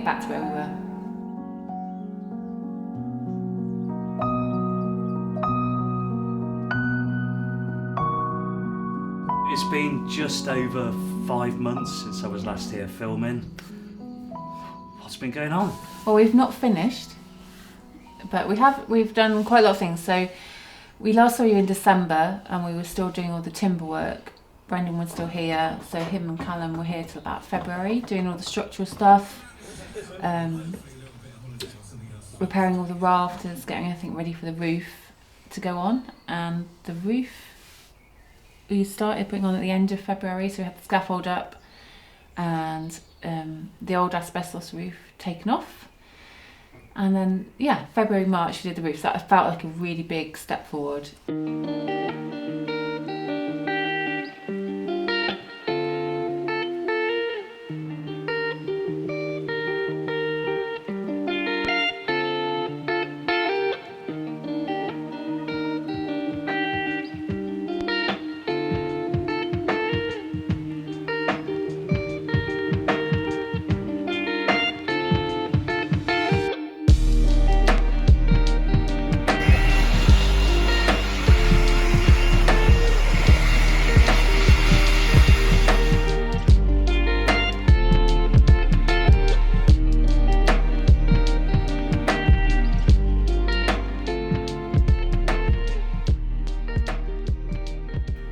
back to where we were. It's been just over 5 months since I was last here filming. What's been going on? Well, we've not finished, but we've done quite a lot of things. So we last saw you in December and we were still doing all the timber work. Brendan was still here, so him and Callum were here till about February, doing all the structural stuff, repairing all the rafters, getting everything ready for the roof to go on. And the roof we started putting on at the end of February, so we had the scaffold up and the old asbestos roof taken off. And then, yeah, February, March we did the roof. So that felt like a really big step forward.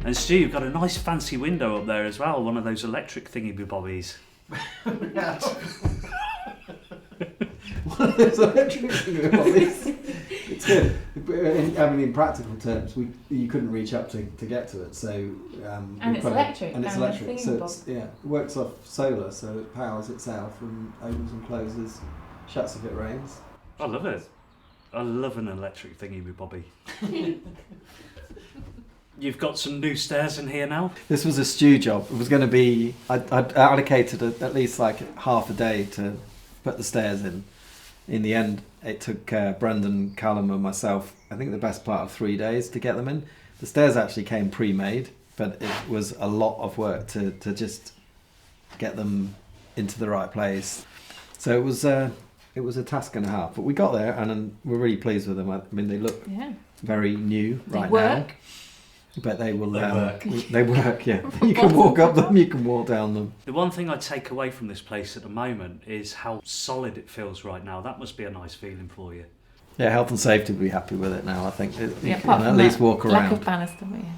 And Stu, you've got a nice fancy window up there as well, one of those electric thingy-bobbies. Yeah. One of those electric thingy-bobbies. It's good. I mean, in practical terms, you couldn't reach up to get to it, so... and it's electric. And it's electric, so it works off solar, so it powers itself and opens and closes, shuts if it rains. I love it. I love an electric thingy-bobby. You've got some new stairs in here now? This was a Stu job. It was going to be... I'd allocated at least like half a day to put the stairs in. In the end, it took Brendan, Callum and myself, I think the best part of 3 days to get them in. The stairs actually came pre-made, but it was a lot of work to just get them into the right place. So it was a task and a half. But we got there and we're really pleased with them. I mean, they look very new right now. But they will. They work. Yeah. You can walk up them. You can walk down them. The one thing I take away from this place at the moment is how solid it feels right now. That must be a nice feeling for you. Yeah, health and safety will be happy with it now. I think you Yeah, can at least walk around. Lack of banister, but yeah.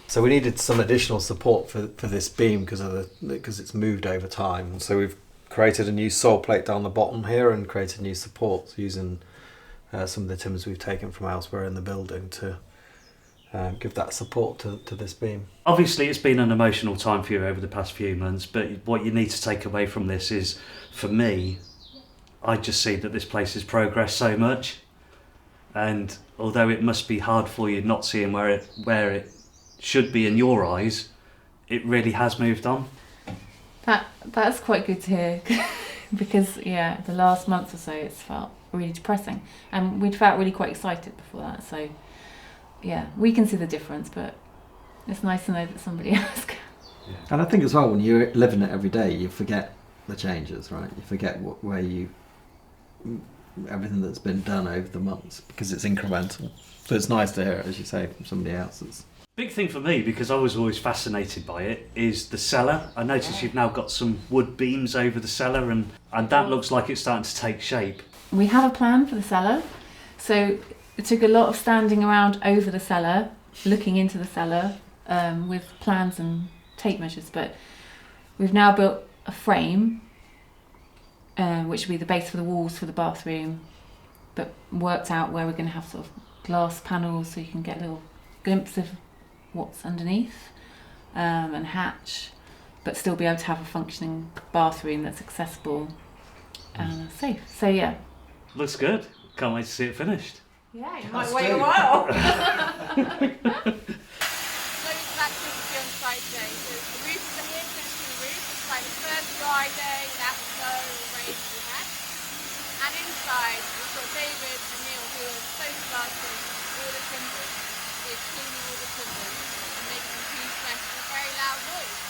So we needed some additional support for this beam because it's moved over time. So we've created a new sole plate down the bottom here and created new supports using some of the timbers we've taken from elsewhere in the building to give that support to this beam. Obviously, it's been an emotional time for you over the past few months, but what you need to take away from this is, for me, I just see that this place has progressed so much. And although it must be hard for you not seeing where it should be in your eyes, it really has moved on. That's quite good to hear because the last month or so it's felt really depressing and we'd felt really quite excited before that, so yeah, we can see the difference, but it's nice to know that somebody else can. Yeah. And I think as well, when you're living it every day, you forget the changes, right? You forget everything that's been done over the months because it's incremental. So it's nice to hear it, as you say, from somebody else's. Big thing for me, because I was always fascinated by it, is the cellar. I noticed you've now got some wood beams over the cellar and that looks like it's starting to take shape. We have a plan for the cellar, so it took a lot of standing around over the cellar, looking into the cellar with plans and tape measures, but we've now built a frame which will be the base for the walls for the bathroom, but worked out where we're going to have sort of glass panels so you can get a little glimpse of what's underneath and hatch, but still be able to have a functioning bathroom that's accessible and safe. So yeah. Looks good. Can't wait to see it finished. Yeah, you might wait a while. Loads of activity on site today. So the roofers are here finishing the roof. It's like the first dry day without snow or rain we had. And inside we've got David and Neil who are photographing all the timbers. We're cleaning all the timbers and making them clean fresh with a very loud noise.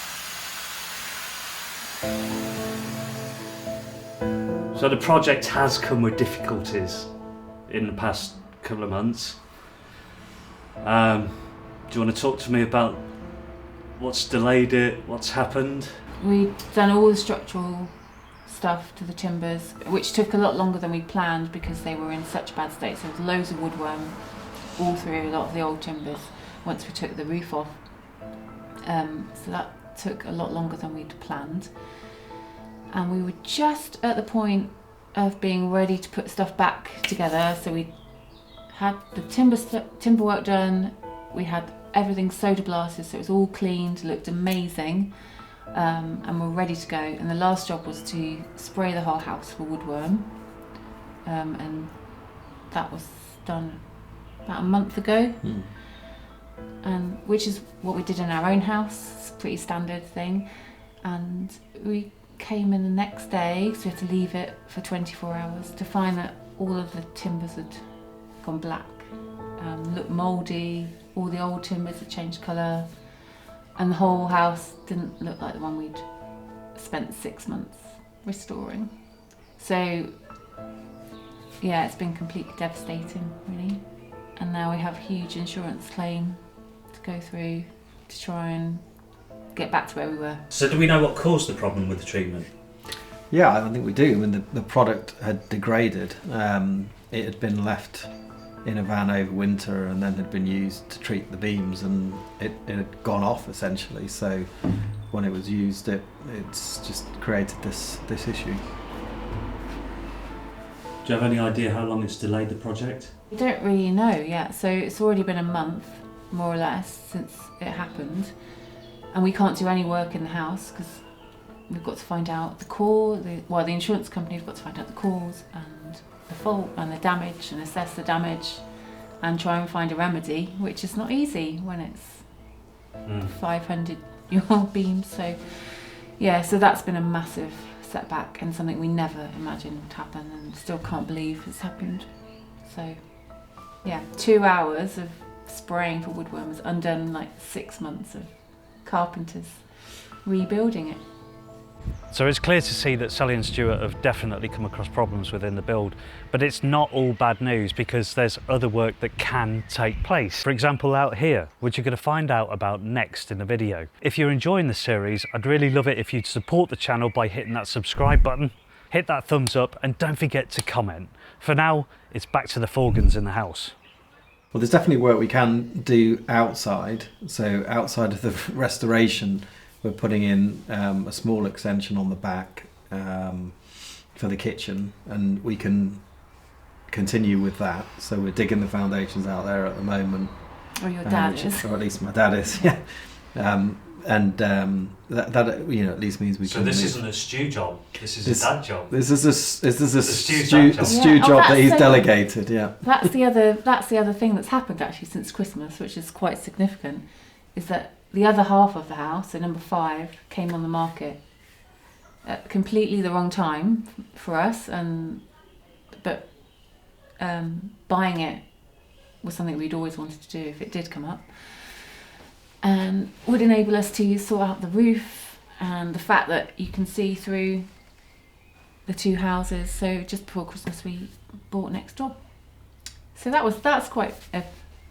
So So the project has come with difficulties in the past couple of months. Do you want to talk to me about what's delayed it, what's happened? We've done all the structural stuff to the timbers, which took a lot longer than we planned because they were in such bad state. So there was loads of woodworm all through a lot of the old timbers once we took the roof off. So that took a lot longer than we'd planned. And we were just at the point of being ready to put stuff back together. So we had the timber work done, we had everything soda blasted, so it was all cleaned, looked amazing, and we're ready to go. And the last job was to spray the whole house for woodworm, and that was done about a month ago. And which is what we did in our own house. It's a pretty standard thing. And we came in the next day, so we had to leave it for 24 hours to find that all of the timbers had gone black, looked mouldy, all the old timbers had changed colour, and the whole house didn't look like the one we'd spent 6 months restoring. So yeah, it's been completely devastating, really. And now we have a huge insurance claim to go through to try and get back to where we were. So do we know what caused the problem with the treatment? Yeah, I think we do. I mean, the product had degraded. It had been left in a van over winter and then had been used to treat the beams, and it had gone off essentially. So when it was used, it's just created this issue. Do you have any idea how long it's delayed the project? We don't really know yet. So it's already been a month, more or less, since it happened. And we can't do any work in the house because we've got to find out the cause. The insurance company's got to find out the cause and the fault and the damage and assess the damage and try and find a remedy, which is not easy when it's 500-year-old beams. So yeah, so that's been a massive setback and something we never imagined would happen, and still can't believe it's happened. So yeah, 2 hours of spraying for woodworm has undone like 6 months of carpenters rebuilding it. So it's clear to see that Sally and Stuart have definitely come across problems within the build, but it's not all bad news because there's other work that can take place. For example, out here, which you're going to find out about next in the video. If you're enjoying the series, I'd really love it if you'd support the channel by hitting that subscribe button, hit that thumbs up, and don't forget to comment. For now, it's back to the Forgans in the house. Well, there's definitely work we can do outside. So outside of the restoration, we're putting in a small extension on the back for the kitchen, and we can continue with that. So we're digging the foundations out there at the moment. Or your dad is. Or at least my dad is, yeah. That at least means we can. So this move. isn't a Stu job. This is a dad job. This is a Stu's Stu dad job. job that he's so delegated. Yeah. That's the other thing that's happened actually since Christmas, which is quite significant, is that the other half of the house, so number 5, came on the market at completely the wrong time for us, but buying it was something we'd always wanted to do if it did come up, and would enable us to sort out the roof and the fact that you can see through the 2 houses. So just before Christmas we bought next door. So that's quite a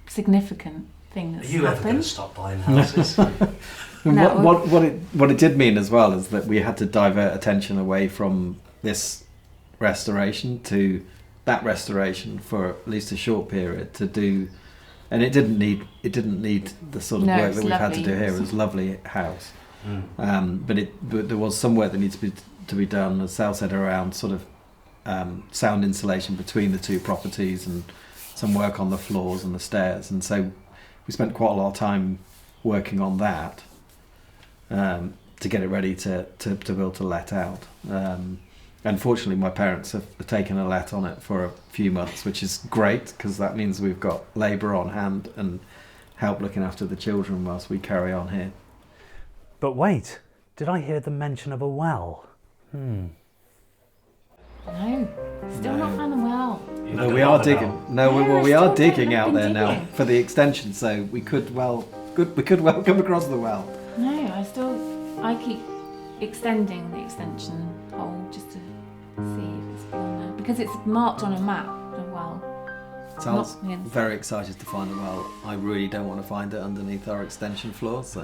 significant thing that's Are you ever going to happened. stop buying houses? And what it did mean as well is that we had to divert attention away from this restoration to that restoration for at least a short period to do, and it didn't need the sort of work that we've had to do here. It was a lovely house, but there was some work that needs to be done, as Sal said, around sort of sound insulation between the 2 properties and some work on the floors and the stairs, and so we spent quite a lot of time working on that to get it ready to be able to let out. Unfortunately, my parents have taken a let on it for a few months, which is great because that means we've got labour on hand and help looking after the children whilst we carry on here. But wait, did I hear the mention of a well? No, still not found a well. No, we are digging. No, we Yeah, are still digging out been there now digging. for the extension, so we could well come across the well. No, I keep extending the extension hole just to see if it's because it's marked on a map, the well. Sounds Not in- very excited to find the well. I really don't want to find it underneath our extension floor, so